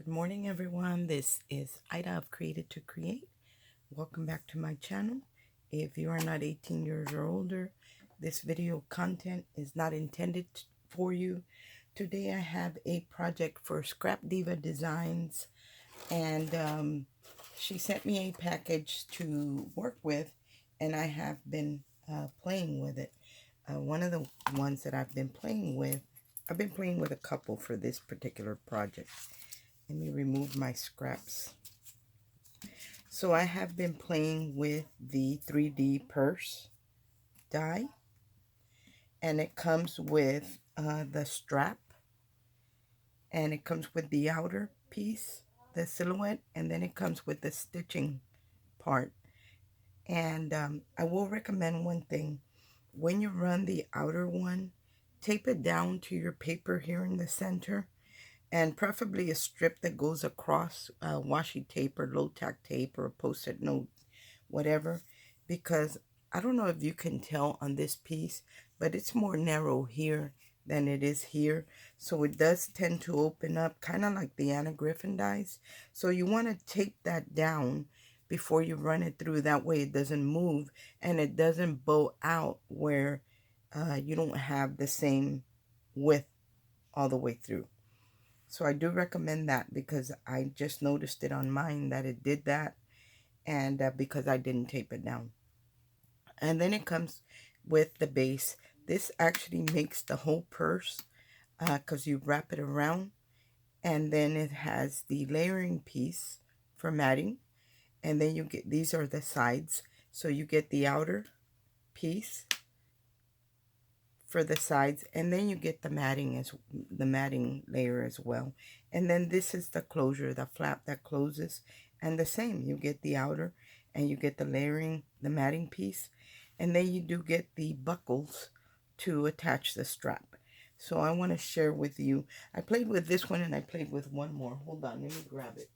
morning, everyone. This is Ida of Created to Create. Welcome back to my channel. If you are not 18 years or older, this video content is not intended for you. Today I have a project for Scrapdiva Designs, and she sent me a package to work with, and I have been playing with it. One of the ones that I've been playing with a couple for this particular project. Let me remove my scraps. So I have been playing with the 3D purse die, and it comes with the strap, and it comes with the outer piece, the silhouette, and then it comes with the stitching part. And I will recommend one thing. When you run the outer one, tape it down to your paper here in the center, and preferably a strip that goes across washi tape or low-tack tape or a post-it note, whatever, because I don't know if you can tell on this piece, but it's more narrow here than it is here, so it does tend to open up, kind of like the Anna Griffin dies. So you want to tape that down before you run it through. That way it doesn't move and it doesn't bow out where you don't have the same width all the way through. So I do recommend that because I just noticed it on mine that it did that, and because I didn't tape it down. And then it comes with the base. This actually makes the whole purse because you wrap it around, and then it has the layering piece for matting, and then you get, these are the sides, so you get the outer piece for the sides, and then you get the matting layer as well. And then this is the closure, the flap that closes, and the same, you get the outer and you get the layering, the matting piece, and then you do get the buckles to attach the strap. So I want to share with you, I played with this one and I played with one more. Hold on, let me grab it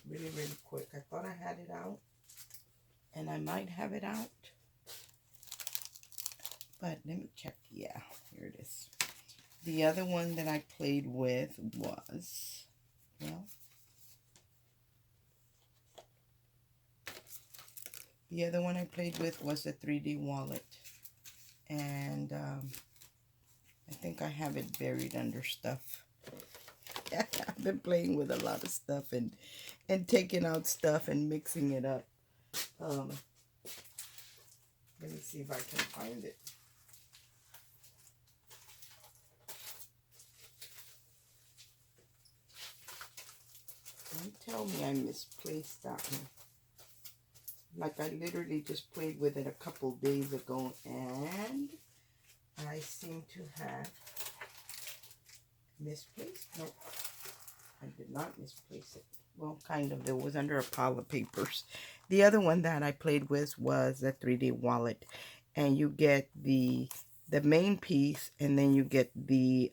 really quick. I thought I had it out, and I might have it out, but let me check. Yeah, here it is. The other one that I played with was, well, the other one I played with was the 3D wallet. And I think I have it buried under stuff. I've been playing with a lot of stuff and taking out stuff and mixing it up. Let me see if I can find it. Don't tell me I misplaced that one. Like I literally just played with it a couple days ago, and I seem to have misplaced. Nope, I did not misplace it. Well, kind of. It was under a pile of papers. The other one that I played with was the 3D wallet, and you get the main piece, and then you get the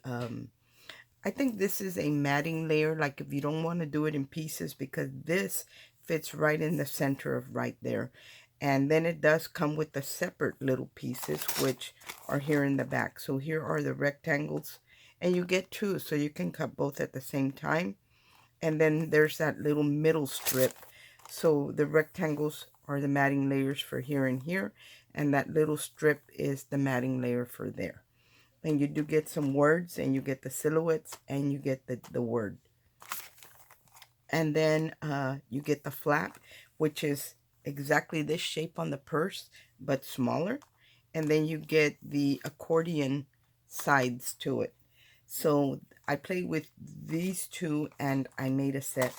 I think this is a matting layer, like if you don't want to do it in pieces, because this fits right in the center of right there. And then it does come with the separate little pieces, which are here in the back. So here are the rectangles, and you get two, so you can cut both at the same time. And then there's that little middle strip. So the rectangles are the matting layers for here and here, and that little strip is the matting layer for there. And you do get some words, and you get the silhouettes, and you get the word. And then you get the flap, which is exactly this shape on the purse, but smaller. And then you get the accordion sides to it. So I played with these two, and I made a set.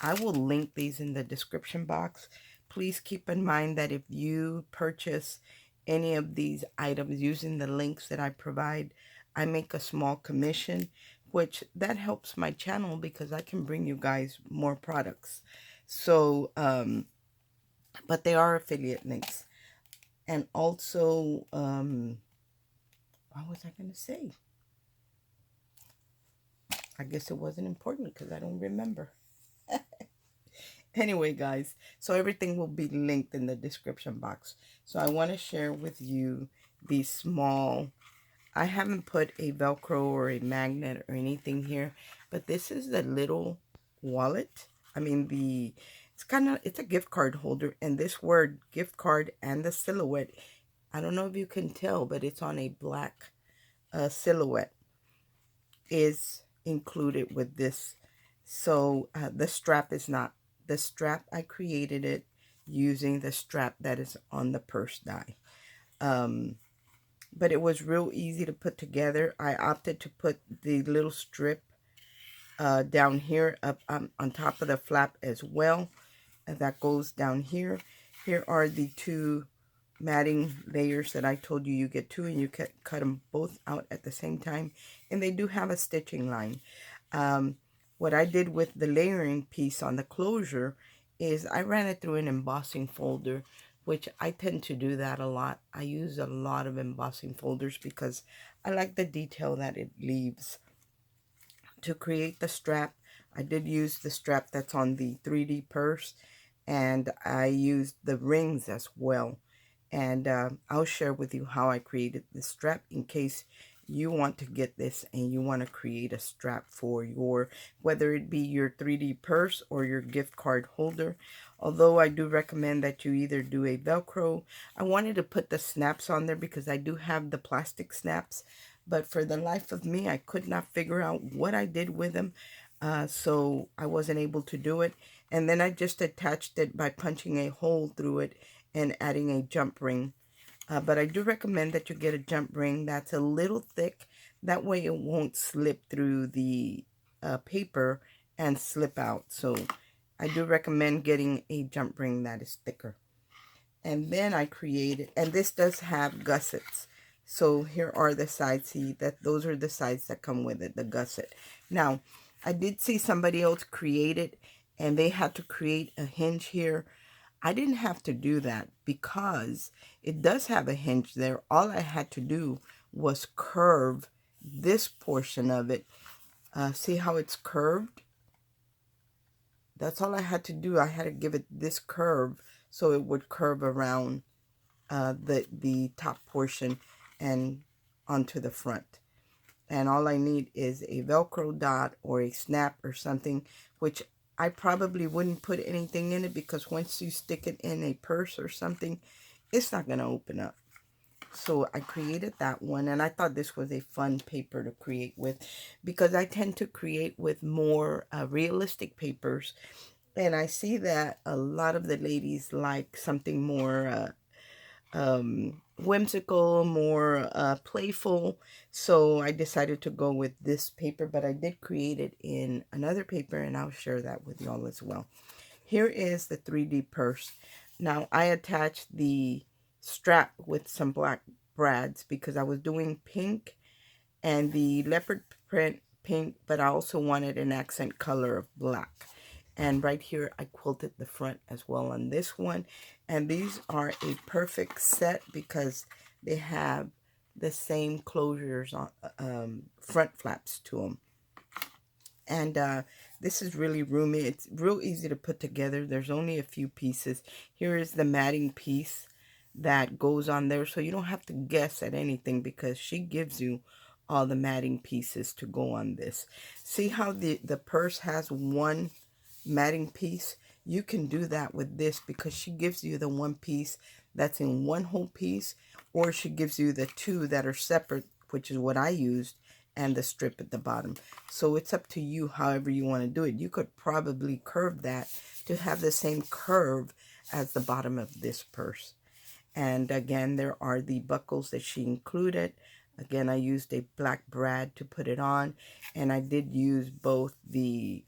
I will link these in the description box. Please keep in mind that if you purchase any of these items using the links that I provide, I make a small commission, which that helps my channel because I can bring you guys more products. So, but they are affiliate links. And also, what was I going to say? I guess it wasn't important because I don't remember. Anyway, guys, so everything will be linked in the description box. So I want to share with you these small, I haven't put a Velcro or a magnet or anything here, but this is the little wallet. I mean it's a gift card holder, and this word gift card and the silhouette, I don't know if you can tell, but it's on a black silhouette, is included with this. So the strap is not. The strap, I created it using the strap that is on the purse die. But it was real easy to put together. I opted to put the little strip down here up on top of the flap as well. And that goes down here. Here are the two matting layers that I told you get two, and you can cut them both out at the same time. And they do have a stitching line. What I did with the layering piece on the closure is I ran it through an embossing folder, which I tend to do that a lot. I use a lot of embossing folders because I like the detail that it leaves. To create the strap, I did use the strap that's on the 3D purse, and I used the rings as well. And I'll share with you how I created the strap in case you want to get this and you want to create a strap for your, whether it be your 3D purse or your gift card holder. Although I do recommend that you either do a Velcro. I wanted to put the snaps on there because I do have the plastic snaps, but for the life of me, I could not figure out what I did with them. So I wasn't able to do it. And then I just attached it by punching a hole through it and adding a jump ring. But I do recommend that you get a jump ring that's a little thick. That way it won't slip through the paper and slip out. So I do recommend getting a jump ring that is thicker. And then I created, and this does have gussets. So here are the sides. See that those are the sides that come with it, the gusset. Now, I did see somebody else create it, and they had to create a hinge here. I didn't have to do that because it does have a hinge there. All I had to do was curve this portion of it. See how it's curved? That's all I had to do. I had to give it this curve so it would curve around the top portion and onto the front. And all I need is a Velcro dot or a snap or something, which I probably wouldn't put anything in it because once you stick it in a purse or something, it's not going to open up. So I created that one, and I thought this was a fun paper to create with because I tend to create with more realistic papers. And I see that a lot of the ladies like something more whimsical, more playful. So I decided to go with this paper, but I did create it in another paper, and I'll share that with y'all as well. Here is the 3D purse. Now I attached the strap with some black brads because I was doing pink and the leopard print pink, but I also wanted an accent color of black. And right here, I quilted the front as well on this one. And these are a perfect set because they have the same closures on front flaps to them. And this is really roomy. It's real easy to put together. There's only a few pieces. Here is the matting piece that goes on there. So you don't have to guess at anything because she gives you all the matting pieces to go on this. See how the purse has one matting piece? You can do that with this because she gives you the one piece that's in one whole piece, or she gives you the two that are separate, which is what I used, and the strip at the bottom. So it's up to you however you want to do it. You could probably curve that to have the same curve as the bottom of this purse. And again, there are the buckles that she included. Again, I used a black brad to put it on, and I did use both the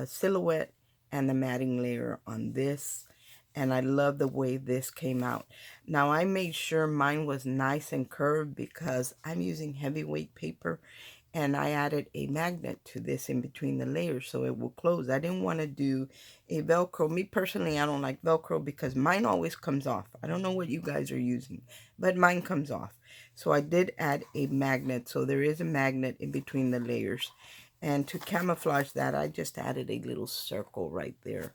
silhouette and the matting layer on this. And I love the way this came out. Now I made sure mine was nice and curved because I'm using heavyweight paper, and I added a magnet to this in between the layers so it will close. I didn't want to do a Velcro. Me personally, I don't like Velcro because mine always comes off. I don't know what you guys are using, but mine comes off. So I did add a magnet. So there is a magnet in between the layers. And to camouflage that, I just added a little circle right there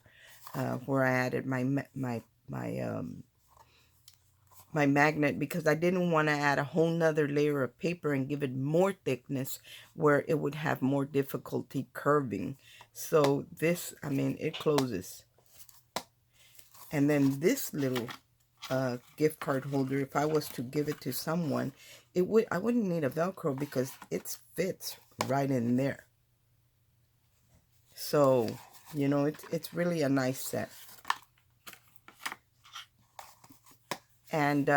where I added my my magnet, because I didn't want to add a whole nother layer of paper and give it more thickness where it would have more difficulty curving. So this, I mean, it closes. And then this little gift card holder, if I was to give it to someone, I wouldn't need a Velcro because it fits right in there. So, you know, it's really a nice set. And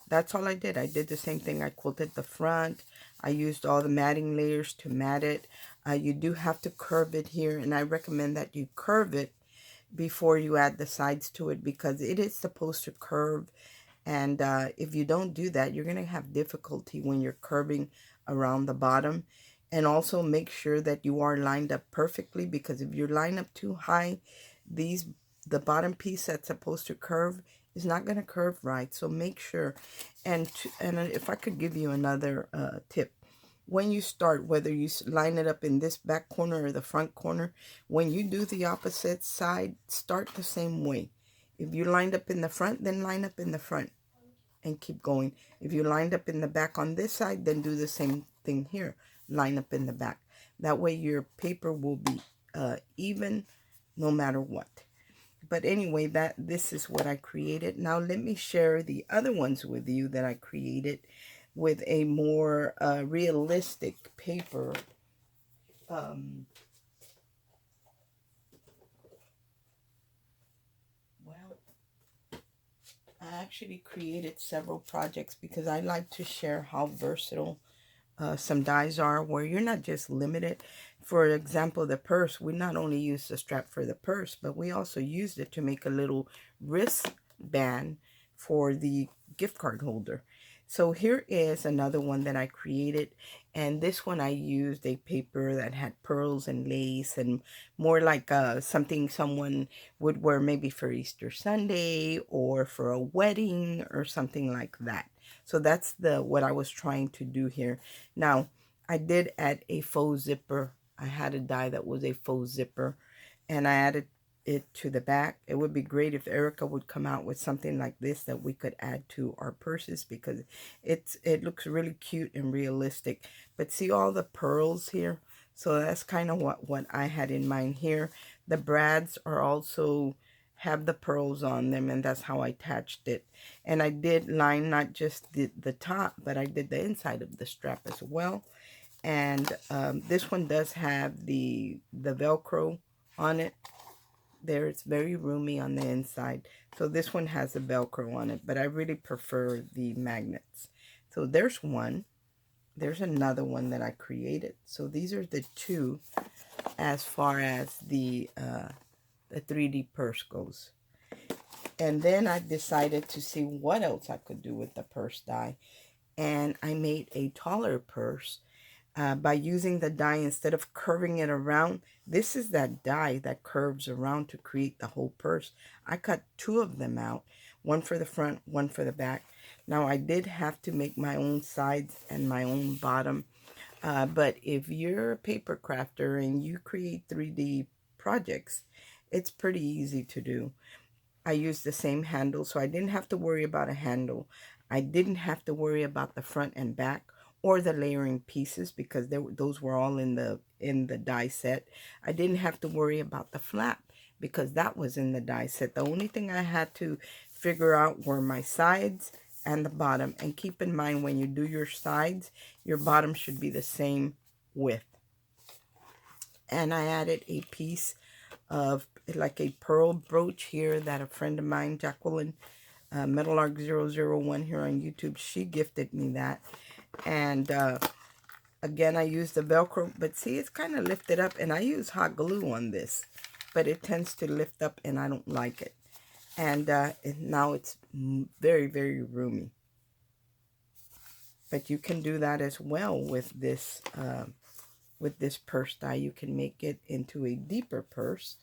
that's all I did. I did the same thing. I quilted the front. I used all the matting layers to mat it. You do have to curve it here, and I recommend that you curve it before you add the sides to it, because it is supposed to curve. And if you don't do that, you're going to have difficulty when you're curving around the bottom. And also make sure that you are lined up perfectly, because if you're lined up too high, the bottom piece that's supposed to curve is not going to curve right. So make sure. And if I could give you another tip, when you start, whether you line it up in this back corner or the front corner, when you do the opposite side, start the same way. If you lined up in the front, then line up in the front and keep going. If you lined up in the back on this side, then do the same thing here. Line up in the back. That way your paper will be even no matter what. But anyway, this is what I created. Now let me share the other ones with you that I created with a more realistic paper. Well, I actually created several projects because I like to share how versatile some dies are, where you're not just limited. For example, the purse, we not only used the strap for the purse, but we also used it to make a little wristband for the gift card holder. So here is another one that I created, and this one I used a paper that had pearls and lace, and more like something someone would wear maybe for Easter Sunday or for a wedding or something like that. So that's what I was trying to do here. Now, I did add a faux zipper. I had a die that was a faux zipper, and I added it to the back. It would be great if Erica would come out with something like this that we could add to our purses, because it looks really cute and realistic. But see all the pearls here? So that's kind of what I had in mind here. The brads are also have the pearls on them, and that's how I attached it. And I did line not just the top, but I did the inside of the strap as well. And this one does have the Velcro on it. There, it's very roomy on the inside. So this one has the Velcro on it, but I really prefer the magnets. So there's one. There's another one that I created. So these are the two as far as the 3D purse goes. And then I decided to see what else I could do with the purse die. And I made a taller purse by using the die instead of curving it around. This is that die that curves around to create the whole purse. I cut two of them out, one for the front, one for the back. Now I did have to make my own sides and my own bottom. But if you're a paper crafter and you create 3D projects, it's pretty easy to do. I used the same handle, so I didn't have to worry about a handle. I didn't have to worry about the front and back or the layering pieces, because those were all in the die set. I didn't have to worry about the flap because that was in the die set. The only thing I had to figure out were my sides and the bottom. And keep in mind, when you do your sides, your bottom should be the same width. And I added a piece of like a pearl brooch here that a friend of mine, Jacqueline, Metalark001 here on YouTube, she gifted me that. And again, I used the Velcro, but see, it's kind of lifted up, and I use hot glue on this, but it tends to lift up, and I don't like it. And now it's very, very roomy. But you can do that as well with this purse die. You can make it into a deeper purse.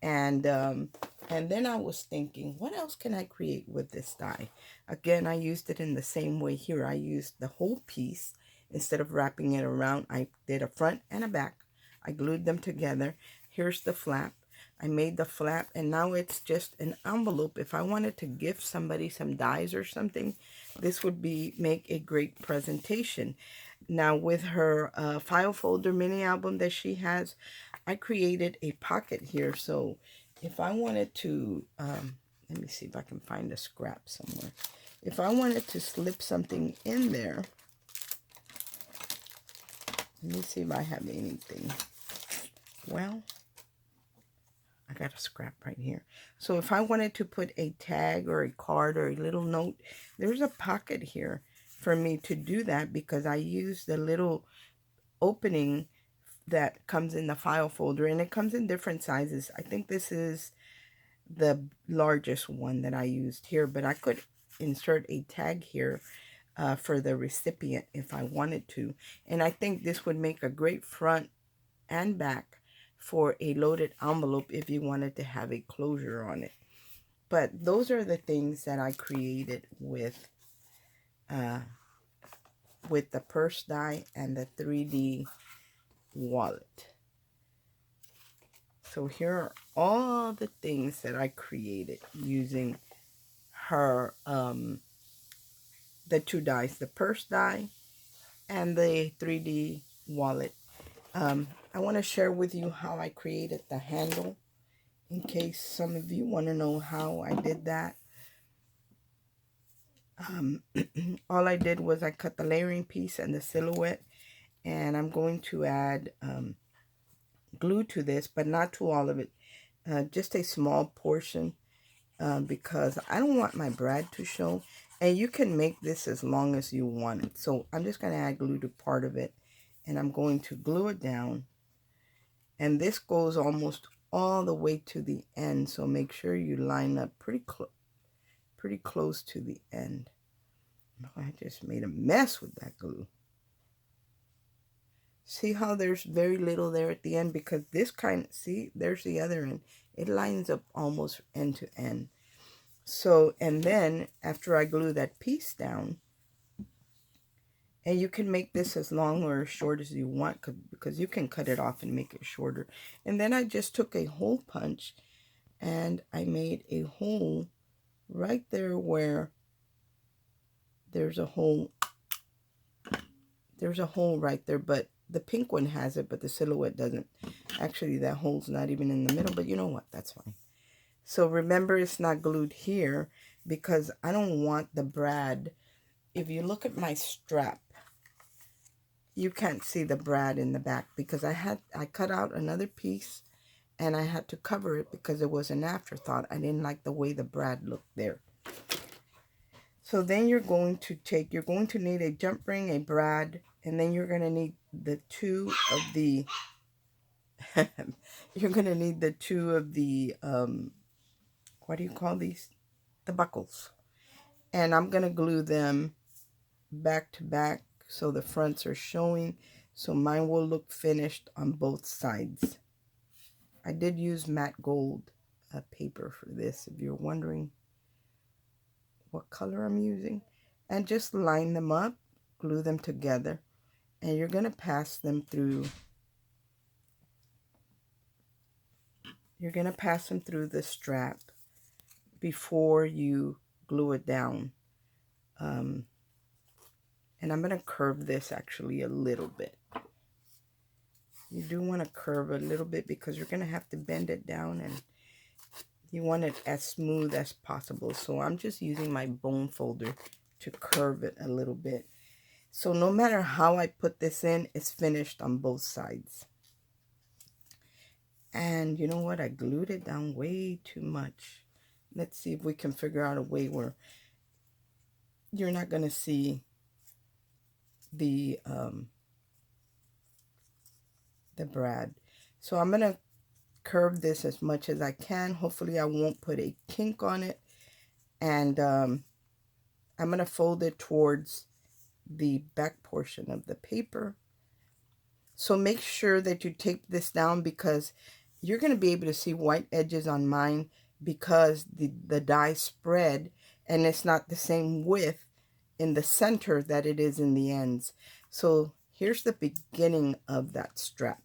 And then I was thinking, what else can I create with this die? Again, I used it in the same way here. I used the whole piece. Instead of wrapping it around, I did a front and a back. I glued them together. Here's the flap. I made the flap, and now it's just an envelope. If I wanted to gift somebody some dies or something, this would make a great presentation. Now with her file folder mini album that she has, I created a pocket here. So if I wanted to, let me see if I can find a scrap somewhere. If I wanted to slip something in there, let me see if I have anything. Well, I got a scrap right here. So if I wanted to put a tag or a card or a little note, there's a pocket here for me to do that, because I use the little opening that comes in the file folder, and it comes in different sizes. I think this is the largest one that I used here, but I could insert a tag here for the recipient if I wanted to. And I think this would make a great front and back for a loaded envelope if you wanted to have a closure on it. But those are the things that I created with the purse die and the 3D wallet. So here are all the things that I created using her the two dies, the purse die and the 3D wallet. I want to share with you how I created the handle, in case some of you want to know how I did that. All I did was I cut the layering piece and the silhouette, and I'm going to add glue to this, but not to all of it, just a small portion, because I don't want my brad to show. And you can make this as long as you want it. So I'm just going to add glue to part of it, and I'm going to glue it down. And this goes almost all the way to the end, so make sure you line up pretty close to the end. I just made a mess with that glue. See how there's very little there at the end, because this kind, see, there's the other end. It lines up almost end to end. So, and then after I glue that piece down, and you can make this as long or as short as you want, because you can cut it off and make it shorter. And then I just took a hole punch and I made a hole right there where there's a hole. There's a hole right there, but the pink one has it, but the silhouette doesn't. Actually, that hole's not even in the middle, but you know what? That's fine. So remember, it's not glued here because I don't want the brad. If you look at my strap, you can't see the brad in the back because I cut out another piece and I had to cover it because it was an afterthought. I didn't like the way the brad looked there. So then you're going to need a jump ring, a brad, and then you're going to need the two of the what do you call these? The buckles. And I'm going to glue them back to back so the fronts are showing. So mine will look finished on both sides. I did use matte gold paper for this, if you're wondering what color I'm using. And just line them up, glue them together, and you're going to pass them through. You're going to pass them through the strap before you glue it down. And I'm going to curve this actually a little bit. You do want to curve a little bit because you're going to have to bend it down, and you want it as smooth as possible. So I'm just using my bone folder to curve it a little bit. So no matter how I put this in, it's finished on both sides. And you know what? I glued it down way too much. Let's see if we can figure out a way where you're not going to see the brad. So I'm going to curve this as much as I can. Hopefully I won't put a kink on it. And I'm going to fold it towards the back portion of the paper. So make sure that you tape this down, because you're going to be able to see white edges on mine because the die spread and it's not the same width in the center that it is in the ends. So here's the beginning of that strap.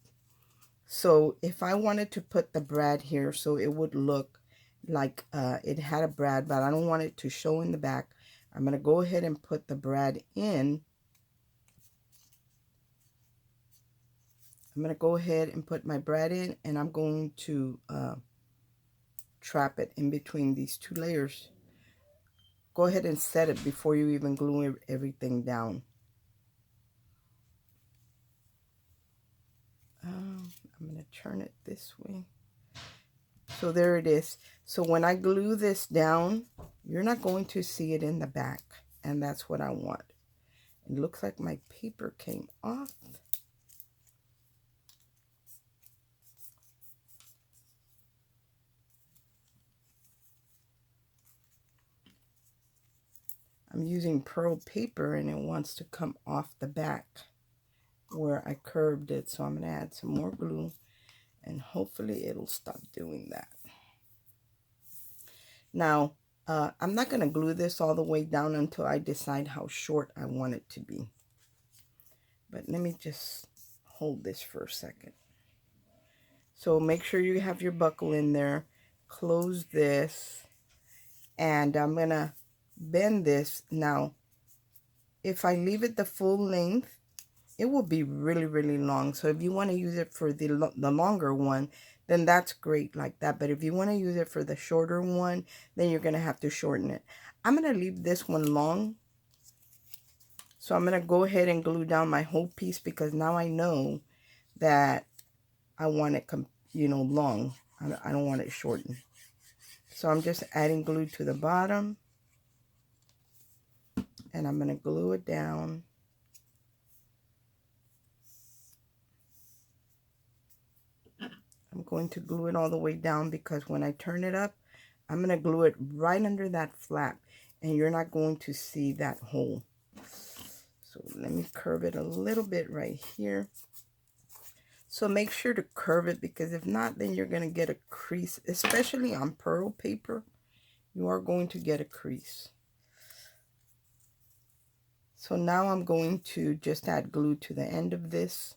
So if I wanted to put the brad here so it would look like it had a brad, but I don't want it to show in the back, I'm going to go ahead and put the brad in. I'm going to go ahead and put my brad in, and I'm going to trap it in between these two layers. Go ahead and set it before you even glue everything down. I'm going to turn it this way. So there it is. So when I glue this down, you're not going to see it in the back. And that's what I want. It looks like my paper came off. I'm using pearl paper and it wants to come off the back where I curved it. So I'm going to add some more glue and hopefully it'll stop doing that. Now, I'm not going to glue this all the way down until I decide how short I want it to be. But let me just hold this for a second. So make sure you have your buckle in there. Close this. And I'm going to bend this. Now, if I leave it the full length, it will be really, really long. So if you want to use it for the longer one, then that's great like that. But if you want to use it for the shorter one, then you're going to have to shorten it. I'm going to leave this one long. So I'm going to go ahead and glue down my whole piece because now I know that I want it, long. I don't want it shortened. So I'm just adding glue to the bottom. And I'm going to glue it down. I'm going to glue it all the way down because when I turn it up, I'm going to glue it right under that flap. And you're not going to see that hole. So let me curve it a little bit right here. So make sure to curve it because if not, then you're going to get a crease. Especially on pearl paper, you are going to get a crease. So now I'm going to just add glue to the end of this.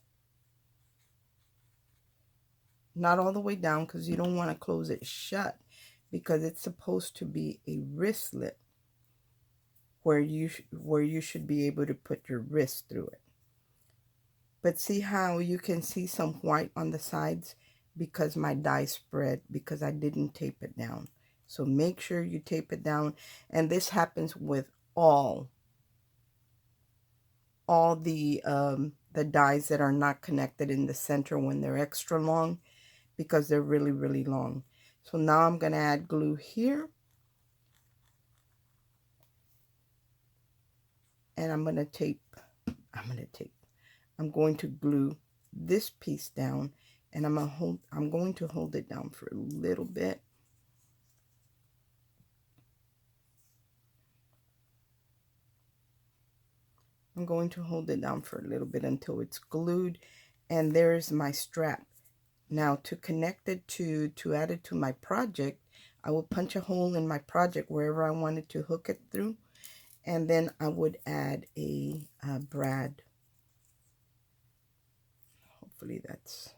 Not all the way down because you don't want to close it shut because it's supposed to be a wristlet where you should be able to put your wrist through it. But see how you can see some white on the sides because my dye spread because I didn't tape it down. So make sure you tape it down. And this happens with all the dies that are not connected in the center when they're extra long because they're really, really long. So now I'm going to add glue here. And I'm going to glue this piece down and I'm going to hold it down for a little bit. I'm going to hold it down for a little bit until it's glued. And there's my strap. Now to connect it to add it to my project, I will punch a hole in my project wherever I wanted to hook it through. And then I would add a brad. Hopefully that's...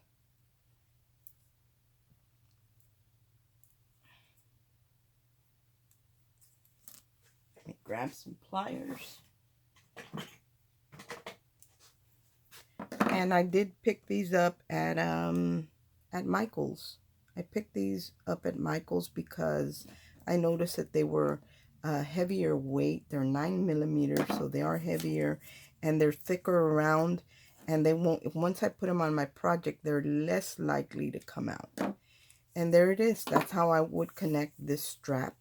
Let me grab some pliers. And I did pick these up at Michael's. I picked these up at Michael's because I noticed that they were heavier weight. They're 9mm, so they are heavier and they're thicker around. And they won't, once I put them on my project, they're less likely to come out. And there it is. That's how I would connect this strap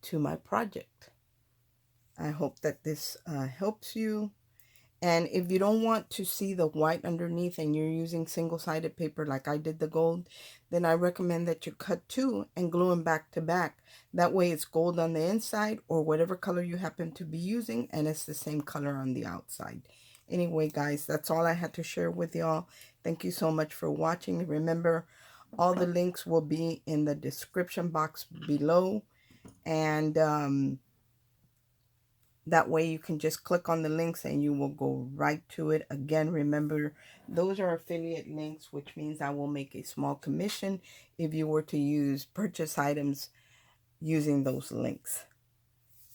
to my project. I hope that this helps you. And if you don't want to see the white underneath and you're using single-sided paper like I did the gold, then I recommend that you cut two and glue them back to back. That way it's gold on the inside or whatever color you happen to be using, and it's the same color on the outside. Anyway, guys, that's all I had to share with y'all. Thank you so much for watching. Remember, all the links will be in the description box below. And That way you can just click on the links and you will go right to it. Again, remember, those are affiliate links, which means I will make a small commission if you were to use purchase items using those links.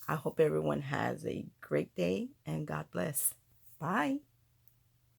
I hope everyone has a great day and God bless. Bye.